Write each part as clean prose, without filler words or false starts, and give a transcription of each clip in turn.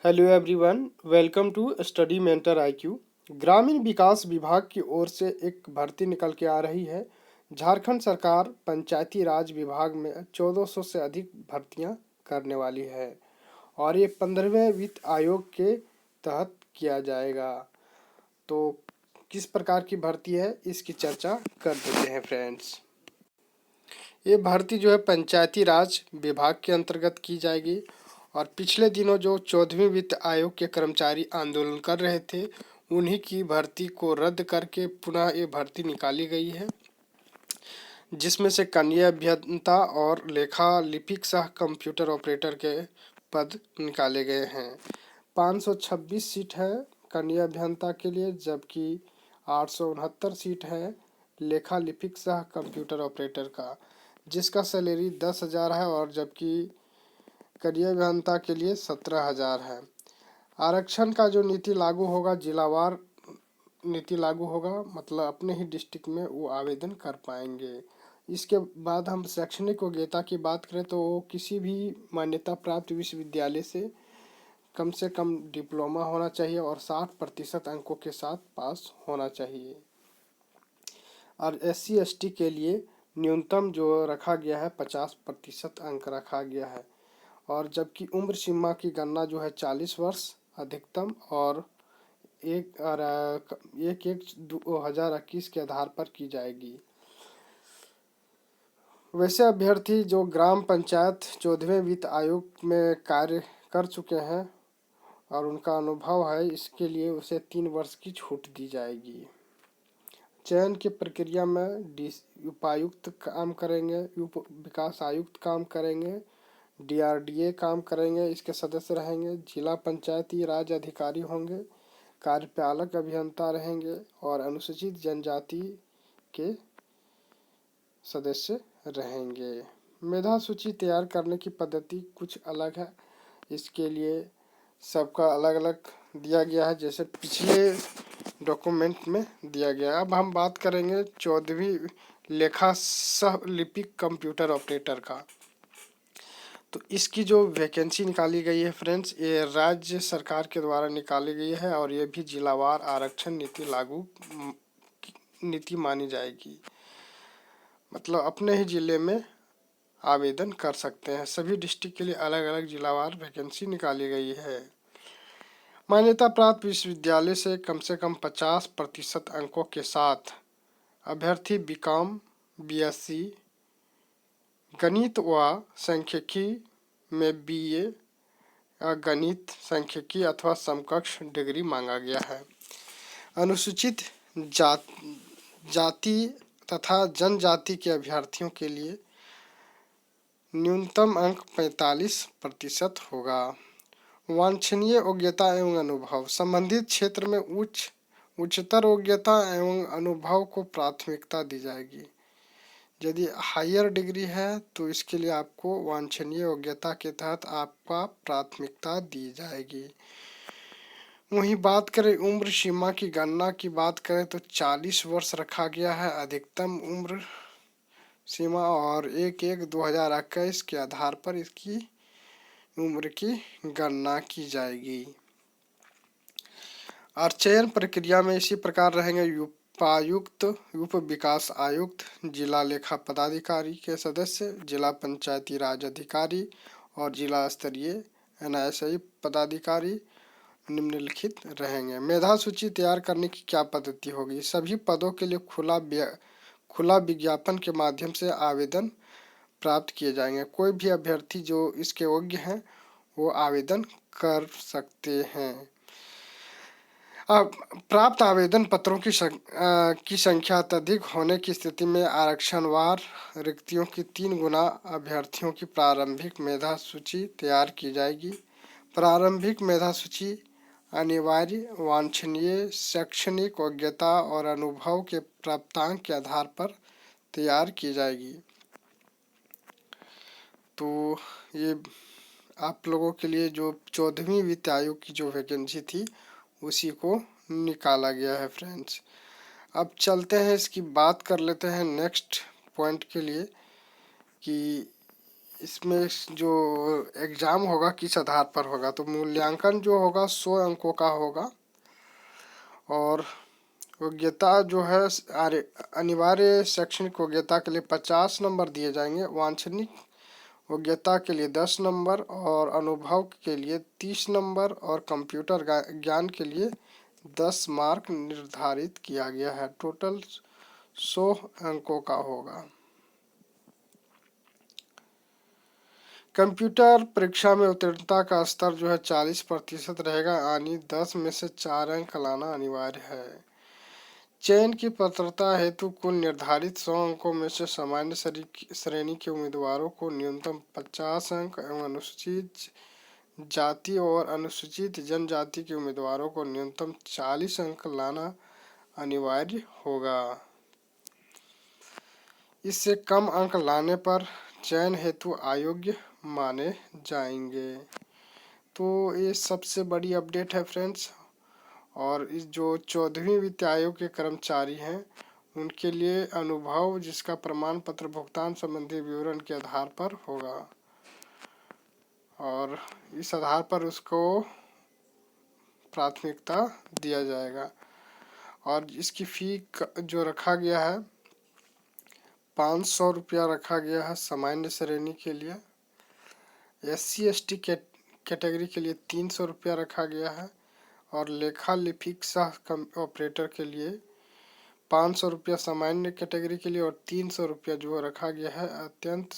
Hello everyone, welcome to study mentor IQ. ग्रामीण विकास विभाग की ओर से एक भर्ती निकल के आ रही है। झारखंड सरकार पंचायती राज विभाग में 1400 से अधिक भर्तियां करने वाली है और ये 15वें वित्त आयोग के तहत किया जाएगा। तो किस प्रकार की भर्ती है इसकी चर्चा कर देते हैं फ्रेंड्स। ये भर्ती जो है पंचायती राज विभाग के अंतर्गत की जाएगी और पिछले दिनों जो 14वीं वित्त आयोग के कर्मचारी आंदोलन कर रहे थे उन्हीं की भर्ती को रद्द करके पुनः ये भर्ती निकाली गई है, जिसमें से कनीय अभियंता और लेखा लिपिक सह कंप्यूटर ऑपरेटर के पद निकाले गए हैं। 526 सीट है कनीय अभियंता के लिए, जबकि 869 सीट है लेखा लिपिक सह कंप्यूटर ऑपरेटर का, जिसका सैलरी 10,000 है और जबकि कनीय अभियंता के लिए 17,000 है। आरक्षण का जो नीति लागू होगा, जिलावार नीति लागू होगा, मतलब अपने ही डिस्ट्रिक्ट में वो आवेदन कर पाएंगे। इसके बाद हम शैक्षणिक योग्यता की बात करें तो किसी भी मान्यता प्राप्त विश्वविद्यालय से कम डिप्लोमा होना चाहिए और 60% अंकों के साथ पास होना चाहिए। और SC/ST के लिए न्यूनतम जो रखा गया है 50% अंक रखा गया है, और जबकि उम्र सीमा की गणना जो है 40 वर्ष अधिकतम और एक 2021 के आधार पर की जाएगी। वैसे अभ्यर्थी जो ग्राम पंचायत 14वें वित्त आयोग में कार्य कर चुके हैं और उनका अनुभव है, इसके लिए उसे 3 वर्ष की छूट दी जाएगी। चयन की प्रक्रिया में उपायुक्त काम करेंगे, उप विकास आयुक्त काम करेंगे, DRDA काम करेंगे, इसके सदस्य रहेंगे, जिला पंचायती राज अधिकारी होंगे, कार्यपालक अभियंता रहेंगे और अनुसूचित जनजाति के सदस्य रहेंगे। मेधा सूची तैयार करने की पद्धति कुछ अलग है, इसके लिए सबका अलग अलग दिया गया है, जैसे पिछले डॉक्यूमेंट में दिया गया है। अब हम बात करेंगे 14वीं लेखा सह लिपिक कंप्यूटर ऑपरेटर का। तो इसकी जो वैकेंसी निकाली गई है फ्रेंड्स, ये राज्य सरकार के द्वारा निकाली गई है और ये भी जिलावार आरक्षण नीति मानी जाएगी, मतलब अपने ही जिले में आवेदन कर सकते हैं। सभी डिस्ट्रिक्ट के लिए अलग अलग जिलावार वैकेंसी निकाली गई है। मान्यता प्राप्त विश्वविद्यालय से कम 50% अंकों के साथ अभ्यर्थी BCom, BSc, गणित व सांख्यिकी में BA गणित सांख्यिकी अथवा समकक्ष डिग्री मांगा गया है। अनुसूचित जाति तथा जनजाति के अभ्यर्थियों के लिए न्यूनतम अंक 45% होगा। वांछनीय योग्यता एवं अनुभव, संबंधित क्षेत्र में उच्चतर योग्यता एवं अनुभव को प्राथमिकता दी जाएगी। यदि हायर डिग्री है तो इसके लिए आपको वांछनीय योग्यता के तहत आपका प्राथमिकता दी जाएगी। वहीं बात करें उम्र सीमा की गणना की बात करें तो 40 वर्ष रखा गया है अधिकतम उम्र सीमा, और 1/1/2021 के आधार पर इसकी उम्र की गणना की जाएगी। और चयन प्रक्रिया में इसी प्रकार रहेंगे उपायुक्त, उप विकास आयुक्त, जिला लेखा पदाधिकारी के सदस्य, जिला पंचायती राज अधिकारी और जिला स्तरीय NISI पदाधिकारी निम्नलिखित रहेंगे। मेधा सूची तैयार करने की क्या पद्धति होगी? सभी पदों के लिए खुला विज्ञापन के माध्यम से आवेदन प्राप्त किए जाएंगे। कोई भी अभ्यर्थी जो इसके योग्य हैं वो आवेदन कर सकते हैं। अब प्राप्त आवेदन पत्रों की संख्या अत्यधिक होने की स्थिति में आरक्षणवार रिक्तियों की 3 गुना अभ्यर्थियों की प्रारंभिक मेधा सूची तैयार की जाएगी। प्रारंभिक मेधा सूची अनिवार्य वांछनीय शैक्षणिक योग्यता और अनुभव के प्राप्तांक के आधार पर तैयार की जाएगी। तो ये आप लोगों के लिए जो 14वीं वित्त आयोग की जो वैकेंसी थी उसी को निकाला गया है फ्रेंड्स। अब चलते हैं, इसकी बात कर लेते हैं नेक्स्ट पॉइंट के लिए कि इसमें जो एग्ज़ाम होगा किस आधार पर होगा, तो मूल्यांकन जो होगा 100 अंकों का होगा। और योग्यता जो है अनिवार्य शैक्षणिक योग्यता के लिए 50 नंबर दिए जाएंगे, वांछनीय योग्यता के लिए 10 नंबर और अनुभव के लिए 30 नंबर और कंप्यूटर ज्ञान के लिए 10 मार्क निर्धारित किया गया है। टोटल 100 अंकों का होगा। कंप्यूटर परीक्षा में उत्तीर्णता का स्तर जो है 40% रहेगा, यानी 10 में से 4 अंक लाना अनिवार्य है। चयन की पात्रता हेतु कुल निर्धारित 100 अंकों में से सामान्य श्रेणी के उम्मीदवारों को न्यूनतम 50 अंक एवं अनुसूचित जाति और अनुसूचित जनजाति के उम्मीदवारों को न्यूनतम 40 अंक लाना अनिवार्य होगा। इससे कम अंक लाने पर चयन हेतु अयोग्य माने जाएंगे। तो ये सबसे बड़ी अपडेट है फ्रेंड्स। और इस जो 14वीं वित्त आयोग के कर्मचारी हैं उनके लिए अनुभव जिसका प्रमाण पत्र भुगतान संबंधी विवरण के आधार पर होगा, और इस आधार पर उसको प्राथमिकता दिया जाएगा। और इसकी फ़ी जो रखा गया है 500 रुपया रखा गया है सामान्य श्रेणी के लिए। SC/ST कैटेगरी के लिए 300 रुपया रखा गया है। और लेखा लिपिक सह ऑपरेटर के लिए 500 रुपया सामान्य कैटेगरी के लिए और 300 रुपया जो रखा गया है अत्यंत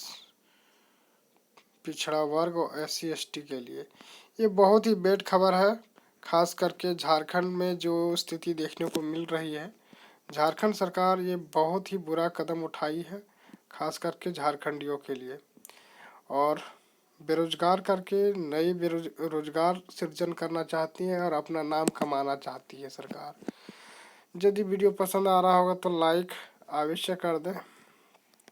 पिछड़ा वर्ग और SC/ST के लिए। ये बहुत ही बेड खबर है, खास करके झारखंड में जो स्थिति देखने को मिल रही है। झारखंड सरकार ये बहुत ही बुरा कदम उठाई है, खास करके झारखंडियों के लिए। और बेरोजगार करके नई रोजगार सृजन करना चाहती है और अपना नाम कमाना चाहती है सरकार। यदि वीडियो पसंद आ रहा होगा तो लाइक अवश्य कर दें।